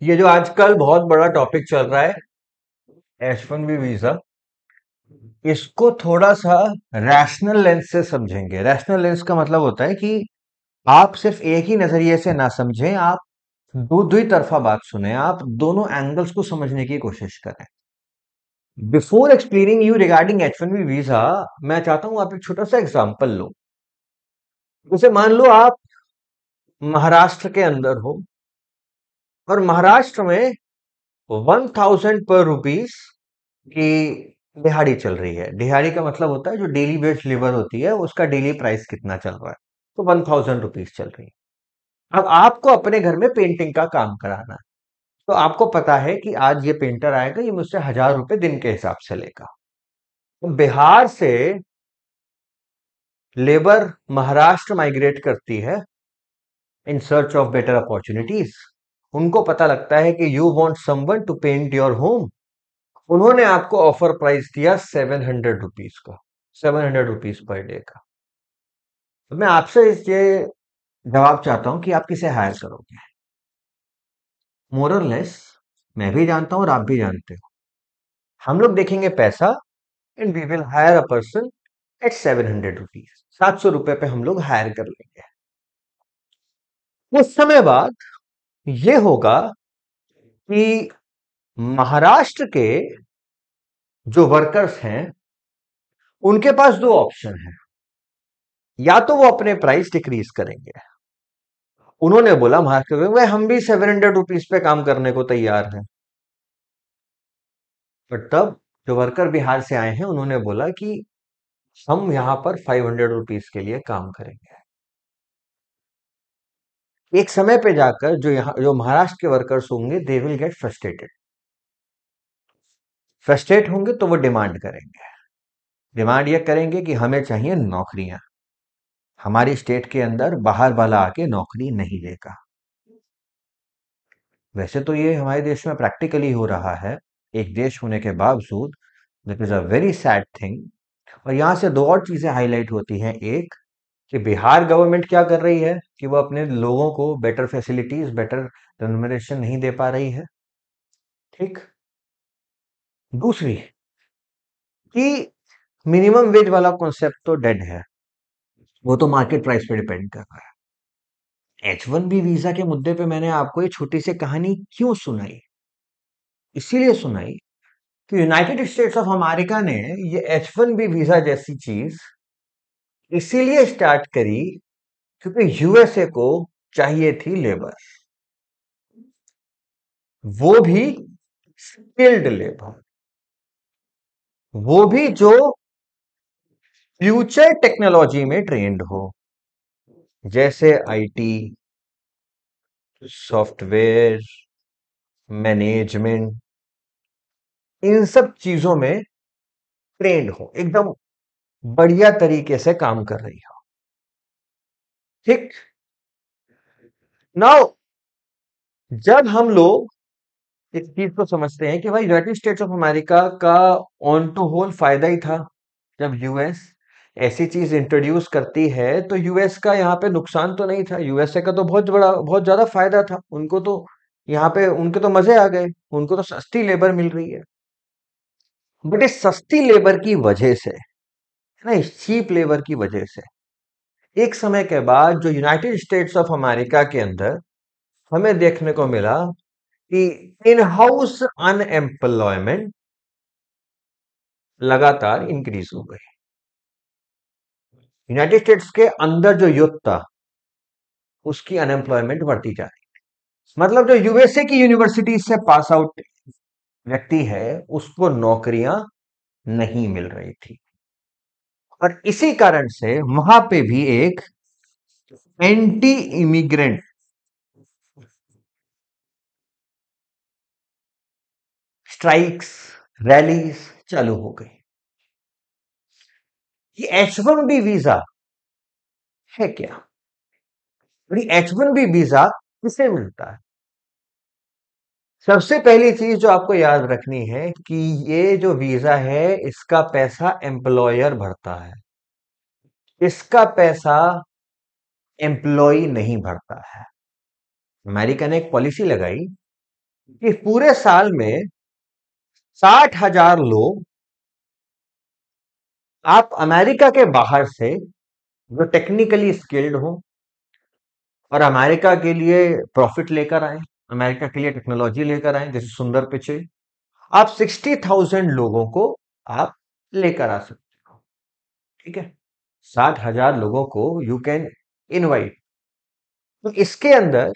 ये जो आजकल बहुत बड़ा टॉपिक चल रहा है, H1B वीजा, इसको थोड़ा सा रैशनल लेंस से समझेंगे। रैशनल लेंस का मतलब होता है कि आप सिर्फ एक ही नजरिए से ना समझें, आप दो दुई तरफा बात सुने, आप दोनों एंगल्स को समझने की कोशिश करें। Before explaining you regarding H1B visa, मैं चाहता हूं आप एक छोटा सा एग्जांपल लो। जैसे मान लो आप महाराष्ट्र के अंदर हो और महाराष्ट्र में 1000 पर रुपीज की दिहाड़ी चल रही है। दिहाड़ी का मतलब होता है जो डेली वेज लेबर होती है उसका डेली प्राइस कितना चल रहा है। तो 1000 रुपीज चल रही है। अब आपको अपने घर में पेंटिंग का काम कराना है। तो आपको पता है कि आज ये पेंटर आएगा, ये मुझसे 1000 रुपए दिन के हिसाब से लेगा। तो बिहार से लेबर महाराष्ट्र माइग्रेट करती है in search of better opportunities. उनको पता लगता है कि you want someone to paint your home. उन्होंने आपको ऑफर प्राइस दिया 700 रुपीज का, 700 रुपीज पर डे का। तो मैं आपसे ये जवाब चाहता हूं कि आप किसे हायर करोगे। मोर और लेस मैं भी जानता हूं और आप भी जानते हो। हम लोग देखेंगे पैसा, and we will hire a person at 700 rupees. 700 रुपए पे हम लोग हायर कर लेंगे। कुछ समय बाद ये होगा कि महाराष्ट्र के जो वर्कर्स हैं उनके पास दो ऑप्शन है। या तो वो अपने प्राइस डिक्रीज करेंगे। उन्होंने बोला महाराष्ट्र के भाई हम भी 700 रुपीज पे काम करने को तैयार हैं। बट तब जो वर्कर बिहार से आए हैं उन्होंने बोला कि हम यहां पर 500 रुपीज के लिए काम करेंगे। एक समय पे जाकर जो महाराष्ट्र के वर्कर्स होंगे they will get frustrated. Frustrate होंगे तो वो डिमांड करेंगे। डिमांड ये करेंगे कि हमें चाहिए नौकरियां। हमारी स्टेट के अंदर बाहर वाला आके नौकरी नहीं देगा। वैसे तो ये हमारे देश में प्रैक्टिकली हो रहा है, एक देश होने के बावजूद। That is a very sad thing. और यहाँ से दो और चीजें हाईलाइट होती हैं। एक, कि बिहार गवर्नमेंट क्या कर रही है कि वो अपने लोगों को बेटर फैसिलिटीज, बेटर रेम्युनरेशन नहीं दे पा रही है। ठीक। दूसरी, कि मिनिमम वेज वाला कॉन्सेप्ट तो डेड है, वो तो मार्केट प्राइस पे डिपेंड कर रहा है। H1B वीजा के मुद्दे पे मैंने आपको ये छोटी सी कहानी क्यों सुनाई? इसीलिए सुनाई कि यूनाइटेड स्टेट्स ऑफ अमेरिका ने ये H1B वीजा जैसी चीज इसीलिए स्टार्ट करी क्योंकि यूएसए को चाहिए थी लेबर, वो भी स्किल्ड लेबर, वो भी जो फ्यूचर टेक्नोलॉजी में ट्रेंड हो, जैसे आईटी, सॉफ्टवेयर, मैनेजमेंट, इन सब चीजों में ट्रेंड हो, एकदम बढ़िया तरीके से काम कर रही हो। ठीक। नाउ जब हम लोग इस चीज को समझते हैं कि भाई यूनाइटेड स्टेट्स ऑफ अमेरिका का ऑन टू होल फायदा ही था। जब यूएस ऐसी चीज इंट्रोड्यूस करती है तो यूएस का यहाँ पे नुकसान तो नहीं था, यूएसए का तो बहुत ज्यादा फायदा था। उनको तो यहाँ पे उनके तो मजे आ गए, उनको तो सस्ती लेबर मिल रही है। बट इस सस्ती लेबर की वजह से, है ना, इस चीप लेबर की वजह से एक समय के बाद जो यूनाइटेड स्टेट्स ऑफ अमेरिका के अंदर हमें देखने को मिला कि इन हाउस अनएम्प्लॉयमेंट लगातार इंक्रीज हो गई। यूनाइटेड स्टेट्स के अंदर जो यूथ था उसकी अनएम्प्लॉयमेंट बढ़ती जा रही। मतलब जो यूएसए की यूनिवर्सिटी से पास आउट व्यक्ति है उसको नौकरियां नहीं मिल रही थी। और इसी कारण से वहां पे भी एक एंटी इमिग्रेंट स्ट्राइक्स, रैलीज चालू हो गई। ये H1B वीजा है क्या? H1B वीजा किसे मिलता है? सबसे पहली चीज जो आपको याद रखनी है कि ये जो वीजा है इसका पैसा एम्प्लॉयर भरता है, इसका पैसा एम्प्लॉय नहीं भरता है। अमेरिका ने एक पॉलिसी लगाई कि पूरे साल में 60,000 लोग आप अमेरिका के बाहर से जो टेक्निकली स्किल्ड हो और अमेरिका के लिए प्रॉफिट लेकर आए, अमेरिका के लिए टेक्नोलॉजी लेकर आए, जैसे सुंदर पिचई, आप 60,000 लोगों को आप लेकर आ सकते हो। ठीक है, 60,000 लोगों को यू कैन इनवाइट। तो इसके अंदर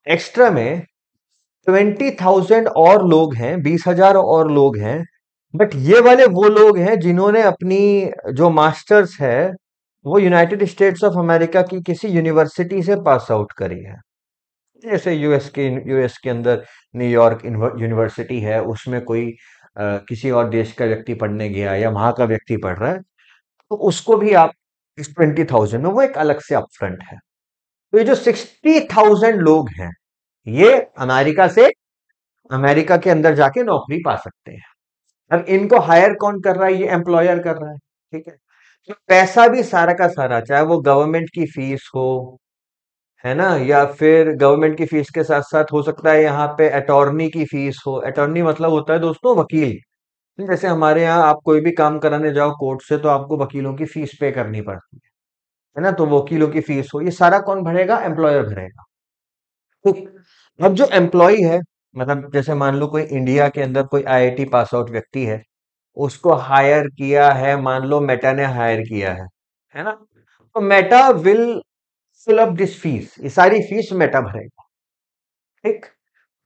एक्स्ट्रा में 20,000 और लोग हैं, 20,000 और लोग हैं। बट ये वाले वो लोग हैं जिन्होंने अपनी जो मास्टर्स है वो यूनाइटेड स्टेट्स ऑफ अमेरिका की किसी यूनिवर्सिटी से पास आउट करी है। जैसे यूएस के अंदर न्यूयॉर्क यूनिवर्सिटी है, उसमें कोई किसी और देश का व्यक्ति पढ़ने गया या वहां का व्यक्ति पढ़ रहा है, तो उसको भी आप इस 20,000 में वो एक अलग से अपफ्रंट है। तो ये जो 60,000 लोग हैं, ये अमेरिका से अमेरिका के अंदर जाके नौकरी पा सकते हैं। अब इनको हायर कौन कर रहा है? ये एम्प्लॉयर कर रहा है। ठीक है, तो पैसा भी सारा का सारा, चाहे वो गवर्नमेंट की फीस हो, है ना, या फिर गवर्नमेंट की फीस के साथ साथ हो सकता है यहाँ पे अटॉर्नी की फीस हो। अटॉर्नी मतलब होता है दोस्तों वकील। जैसे हमारे यहाँ आप कोई भी काम कराने जाओ कोर्ट से तो आपको वकीलों की फीस पे करनी पड़ती है ना, तो वकीलों की फीस हो, ये सारा कौन भरेगा? एम्प्लॉयर भरेगा। तो अब जो एम्प्लॉय है, मतलब जैसे मान लो कोई इंडिया के अंदर कोई आईआईटी पास आउट व्यक्ति है, उसको हायर किया है, मान लो मेटा ने हायर किया है ना, तो Meta will fill up this fees, ये सारी फीस मेटा भरेगा। ठीक,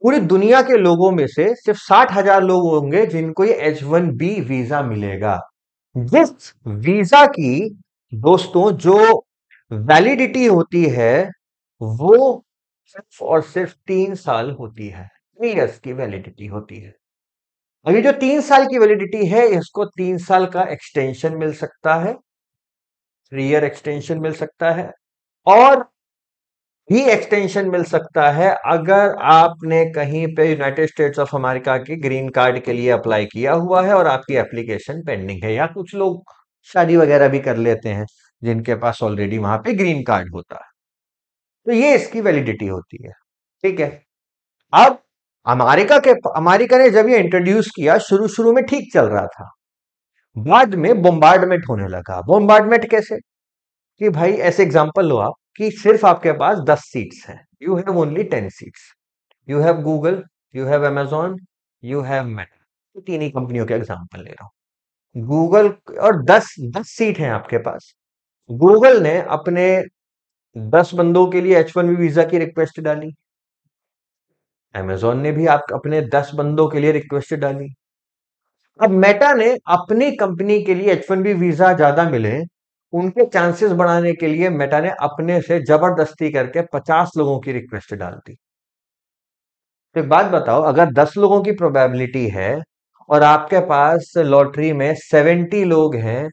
पूरी दुनिया के लोगों में से सिर्फ 60,000 लोग होंगे जिनको ये H1B वीजा मिलेगा। जिस वीजा की दोस्तों जो वैलिडिटी होती है वो सिर्फ और सिर्फ 3 साल होती है। 3 इयर्स की वैलिडिटी होती है। अभी जो 3 साल की वैलिडिटी है, इसको 3 साल का एक्सटेंशन मिल सकता है, 3 ईयर एक्सटेंशन मिल सकता है, और भी एक्सटेंशन मिल सकता है अगर आपने कहीं पे यूनाइटेड स्टेट्स ऑफ अमेरिका के ग्रीन कार्ड के लिए अप्लाई किया हुआ है और आपकी एप्लीकेशन पेंडिंग है, या कुछ लोग शादी वगैरह भी कर लेते हैं जिनके पास ऑलरेडी वहां पे ग्रीन कार्ड होता है, तो ये इसकी वैलिडिटी होती है। ठीक है, अब अमेरिका ने जब ये इंट्रोड्यूस किया, शुरू शुरू में ठीक चल रहा था, बाद में बोम्बार्डमेंट होने लगा। बोम्बार्डमेंट कैसे? कि भाई ऐसे एग्जांपल लो आप, कि सिर्फ आपके पास 10 सीट्स हैं, you have only 10 seats, you have Google, you have Amazon, you have Meta, तीन ही कंपनियों के एग्जांपल ले रहा हूं। गूगल, और 10 10 सीट हैं आपके पास। गूगल ने अपने 10 बंदों के लिए H1B वीजा की रिक्वेस्ट डाली, अमेजॉन ने भी आप अपने 10 बंदों के लिए रिक्वेस्ट डाली। अब मेटा ने अपनी कंपनी के लिए H1B वीजा ज्यादा मिले, उनके चांसेस बढ़ाने के लिए मेटा ने अपने से जबरदस्ती करके 50 लोगों की रिक्वेस्ट डाल दी। तो एक बात बताओ, अगर 10 लोगों की प्रोबेबिलिटी है और आपके पास लॉटरी में 70 लोग हैं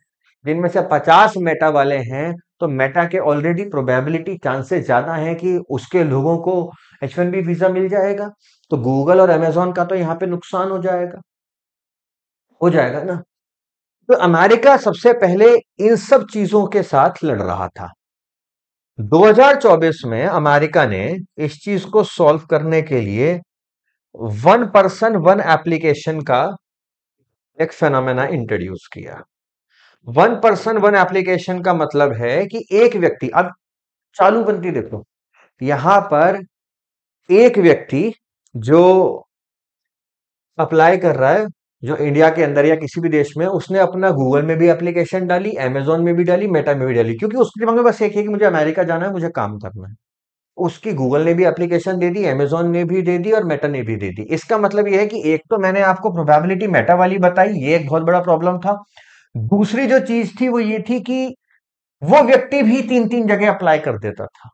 जिनमें से 50 मेटा वाले हैं, तो मेटा के ऑलरेडी प्रोबेबिलिटी चांसेस ज्यादा हैं कि उसके लोगों को H1B वीजा मिल जाएगा। तो गूगल और अमेजॉन का तो यहाँ पे नुकसान हो जाएगा ना। तो अमेरिका सबसे पहले इन सब चीजों के साथ लड़ रहा था। 2024 में अमेरिका ने इस चीज को सॉल्व करने के लिए वन पर्सन वन एप्लीकेशन का एक फेनोमेना इंट्रोड्यूस किया। वन पर्सन वन एप्लीकेशन का मतलब है कि एक व्यक्ति, अब चालूबंदी देखो, यहां पर एक व्यक्ति जो अप्लाई कर रहा है, जो इंडिया के अंदर या किसी भी देश में, उसने अपना गूगल में भी एप्लीकेशन डाली, अमेजोन में भी डाली, मेटा में भी डाली, क्योंकि उसके दिमाग में बस एक है कि मुझे अमेरिका जाना है, मुझे काम करना है। उसकी गूगल ने भी एप्लीकेशन दे दी, अमेजोन ने भी दे दी और मेटा ने भी दे दी। इसका मतलब यह है कि एक तो मैंने आपको प्रोबेबिलिटी मेटा वाली बताई, ये एक बहुत बड़ा प्रॉब्लम था। दूसरी जो चीज थी वो ये थी कि वो व्यक्ति भी तीन तीन जगह अप्लाई कर देता था,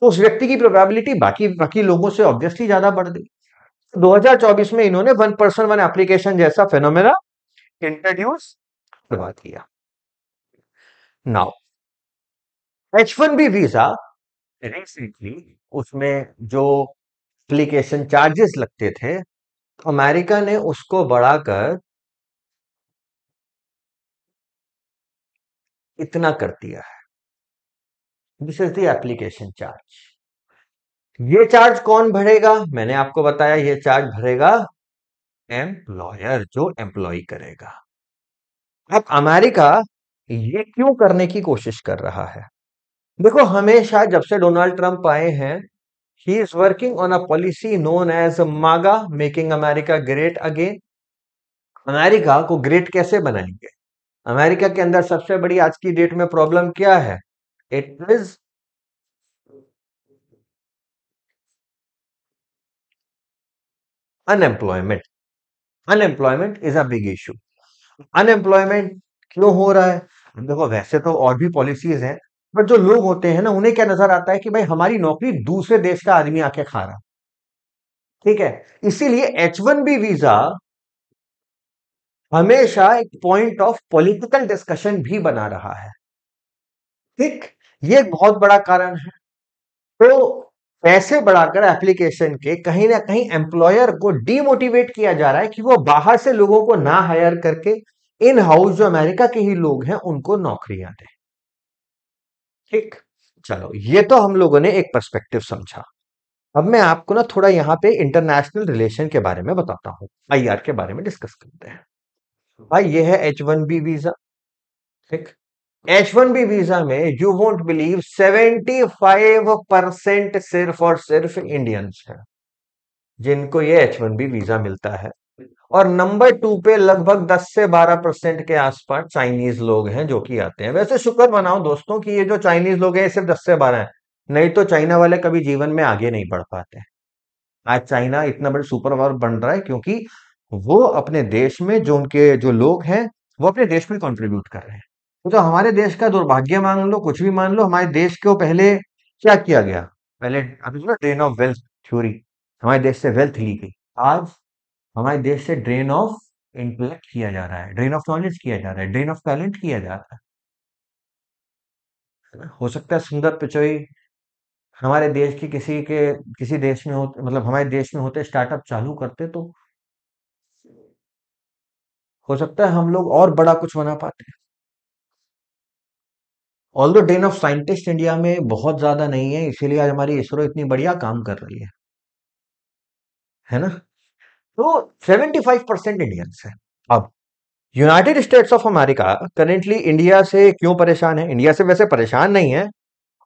तो उस व्यक्ति की प्रोबेबिलिटी बाकी बाकी लोगों से ऑब्वियसली ज्यादा बढ़ गई। 2024 में इन्होंने वन पर्सन वन एप्लीकेशन जैसा फेनोमेना इंट्रोड्यूस करवा दिया। नाउ H1B वीजा रिसेंटली, उसमें जो एप्लीकेशन चार्जेस लगते थे, अमेरिका ने उसको बढ़ाकर इतना कर दिया है। This is the application charge. ये चार्ज कौन भरेगा? मैंने आपको बताया ये चार्ज भरेगा एम्प्लॉयर, जो एम्प्लॉय करेगा। अब अमेरिका ये क्यों करने की कोशिश कर रहा है? देखो, हमेशा जब से डोनाल्ड ट्रंप आए हैं, he is working on a policy known as MAGA, making America great again. America को ग्रेट कैसे बनाएंगे? अमेरिका के अंदर सबसे बड़ी आज की डेट में प्रॉब्लम क्या है? It is unemployment. Unemployment is a big issue. Unemployment क्यों हो रहा है? देखो, वैसे तो और भी पॉलिसीज हैं, बट जो लोग होते हैं ना, उन्हें क्या नजर आता है कि भाई हमारी नौकरी दूसरे देश का आदमी आके खा रहा। ठीक है, इसीलिए H1B वीजा हमेशा एक पॉइंट ऑफ पॉलिटिकल डिस्कशन भी बना रहा है। ठीक, ये एक बहुत बड़ा कारण है। तो पैसे बढ़ाकर एप्लीकेशन के कहीं ना कहीं एम्प्लॉयर को डीमोटिवेट किया जा रहा है कि वो बाहर से लोगों को ना हायर करके इन हाउस जो अमेरिका के ही लोग हैं उनको नौकरियां दें। ठीक, चलो, ये तो हम लोगों ने एक पर्सपेक्टिव समझा। अब मैं आपको ना थोड़ा यहाँ पे इंटरनेशनल रिलेशन के बारे में बताता हूँ, IR के बारे में डिस्कस करते हैं। भाई, ये है H1B वीजा। ठीक, H1B वीजा में यू वोंट बिलीव 75% सिर्फ और सिर्फ इंडियंस हैं जिनको ये H1B वीजा मिलता है। और नंबर 2 पे लगभग 10 से 12% के आसपास चाइनीज लोग हैं जो कि आते हैं। वैसे शुक्र मनाओ दोस्तों कि ये जो चाइनीज लोग हैं ये सिर्फ 10 से 12 हैं, नहीं तो चाइना वाले कभी जीवन में आगे नहीं बढ़ पाते। आज चाइना इतना बड़ा सुपर पावर बन रहा है क्योंकि वो अपने देश में जो उनके जो लोग हैं वो अपने देश में कंट्रीब्यूट कर रहे हैं। तो हमारे देश का दुर्भाग्य मान लो, कुछ भी मान लो, हमारे देश को पहले क्या किया गया? पहले अभी सुना ड्रेन ऑफ वेल्थ थ्योरी, हमारे देश से वेल्थ ली गई। आज हमारे देश से ड्रेन ऑफ इंटेलेक्ट किया जा रहा है, ड्रेन ऑफ नॉलेज किया जा रहा है, ड्रेन ऑफ टैलेंट किया जा रहा है ना? हो सकता है सुंदर पिचोई हमारे देश की किसी देश में हो, मतलब हमारे देश में होते स्टार्टअप चालू करते तो हो सकता है हम लोग और बड़ा कुछ बना पाते। Although drain of scientist India में बहुत ज्यादा नहीं है, इसीलिए आज हमारी इसरो इतनी बढ़िया काम कर रही है ना? तो 75% इंडियंस है। अब United states of America currently India से क्यों परेशान है? इंडिया से वैसे परेशान नहीं है,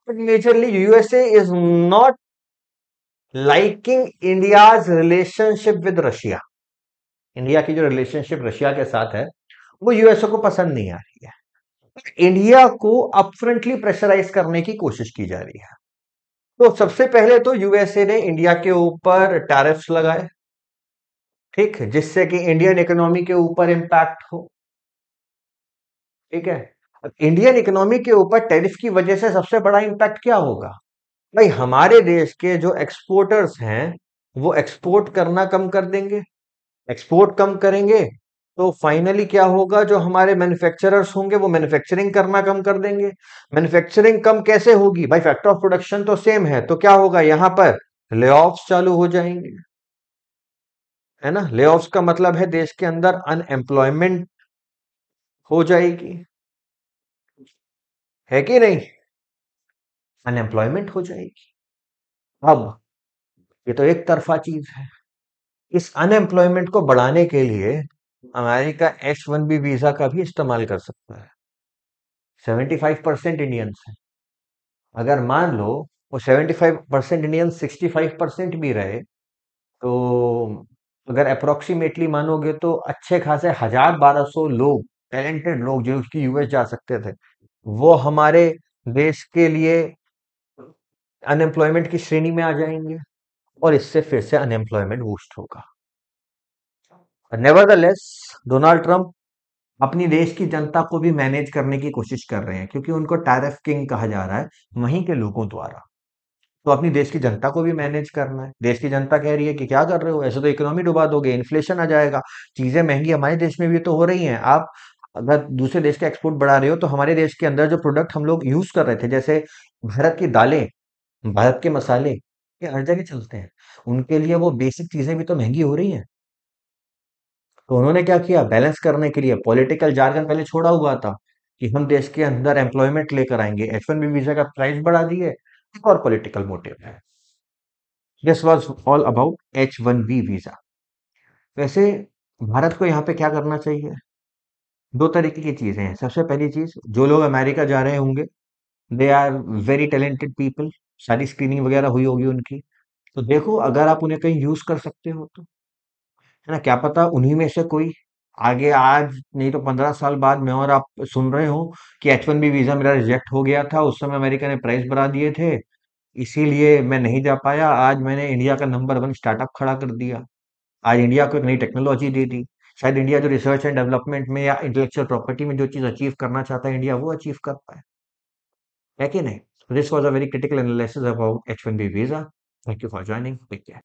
but majorly USA is not liking India's relationship with Russia. India की जो रिलेशनशिप रशिया के साथ है वो यूएसए को पसंद नहीं आ रही है। इंडिया को अपफ्रंटली प्रेशराइज करने की कोशिश की जा रही है। तो सबसे पहले तो यूएसए ने इंडिया के ऊपर टैरिफ्स लगाए, ठीक, जिससे कि इंडियन इकोनॉमी के ऊपर इंपैक्ट हो। ठीक है, अब इंडियन इकोनॉमी के ऊपर टैरिफ की वजह से सबसे बड़ा इंपैक्ट क्या होगा? भाई, हमारे देश के जो एक्सपोर्टर्स हैं वो एक्सपोर्ट करना कम कर देंगे। एक्सपोर्ट कम करेंगे तो फाइनली क्या होगा? जो हमारे मैन्युफैक्चरर्स होंगे वो मैन्युफैक्चरिंग करना कम कर देंगे। मैन्युफैक्चरिंग कम कैसे होगी? भाई, फैक्टर ऑफ प्रोडक्शन तो सेम है, तो क्या होगा? यहां पर ले ऑफ्स चालू हो जाएंगे, है ना? ले ऑफ्स का मतलब है देश के अंदर अनएम्प्लॉयमेंट हो जाएगी, है कि नहीं? अनएम्प्लॉयमेंट हो जाएगी। अब ये तो एक तरफा चीज है। इस अनएम्प्लॉयमेंट को बढ़ाने के लिए अमेरिका H1B वीजा का भी इस्तेमाल कर सकता है। 75% इंडियंस हैं। अगर मान लो वो 75% इंडियन 65% भी रहे, तो अगर अप्रोक्सीमेटली मानोगे तो अच्छे खासे 1000-1200 लोग, टैलेंटेड लोग जो उसकी यूएस जा सकते थे, वो हमारे देश के लिए अनएम्प्लॉयमेंट की श्रेणी में आ जाएंगे और इससे फिर से अनएम्प्लॉयमेंट बूस्ट होगा। नेवरदलेस डोनाल्ड ट्रंप अपनी देश की जनता को भी मैनेज करने की कोशिश कर रहे हैं क्योंकि उनको टैरिफ किंग कहा जा रहा है वहीं के लोगों द्वारा। तो अपनी देश की जनता को भी मैनेज करना है। देश की जनता कह रही है कि क्या कर रहे हो, ऐसे तो इकोनॉमी डुबा दोगे, इन्फ्लेशन आ जाएगा, चीजें महंगी हमारे देश में भी तो हो रही हैं। आप अगर दूसरे देश का एक्सपोर्ट बढ़ा रहे हो तो हमारे देश के अंदर जो प्रोडक्ट हम लोग यूज कर रहे थे, जैसे भारत की दालें, भारत के मसाले, ये हर जगह चलते हैं, उनके लिए वो बेसिक चीजें भी तो महंगी हो रही हैं। तो उन्होंने क्या किया? बैलेंस करने के लिए पॉलिटिकल जार्गन पहले छोड़ा हुआ था कि हम देश के अंदर एम्प्लॉयमेंट लेकर आएंगे, H1B वीजा का प्राइस बढ़ा दिए, एक और पॉलिटिकल मोटिव है। This was all about H1B visa. वैसे भारत को यहाँ पे क्या करना चाहिए? दो तरीके की चीजें हैं। सबसे पहली चीज, जो लोग अमेरिका जा रहे होंगे, they are very talented people, सारी स्क्रीनिंग वगैरह हुई होगी उनकी, तो देखो अगर आप उन्हें कहीं यूज कर सकते हो तो, है ना? क्या पता उन्हीं में से कोई आगे, आज नहीं तो 15 साल बाद, मैं और आप सुन रहे हो कि H1B वीजा मेरा रिजेक्ट हो गया था, उस समय अमेरिका ने प्राइस बढ़ा दिए थे, इसीलिए मैं नहीं जा पाया। आज मैंने इंडिया का नंबर 1 स्टार्टअप खड़ा कर दिया, आज इंडिया को एक नई टेक्नोलॉजी दे दी। शायद इंडिया जो रिसर्च एंड डेवलपमेंट में या इंटेलेक्चुअल प्रॉपर्टी में जो चीज अचीव करना चाहता है इंडिया, वो अचीव कर पाए, है कि नहीं? This was a very critical analysis about H1B visa. Thank you for joining, take care.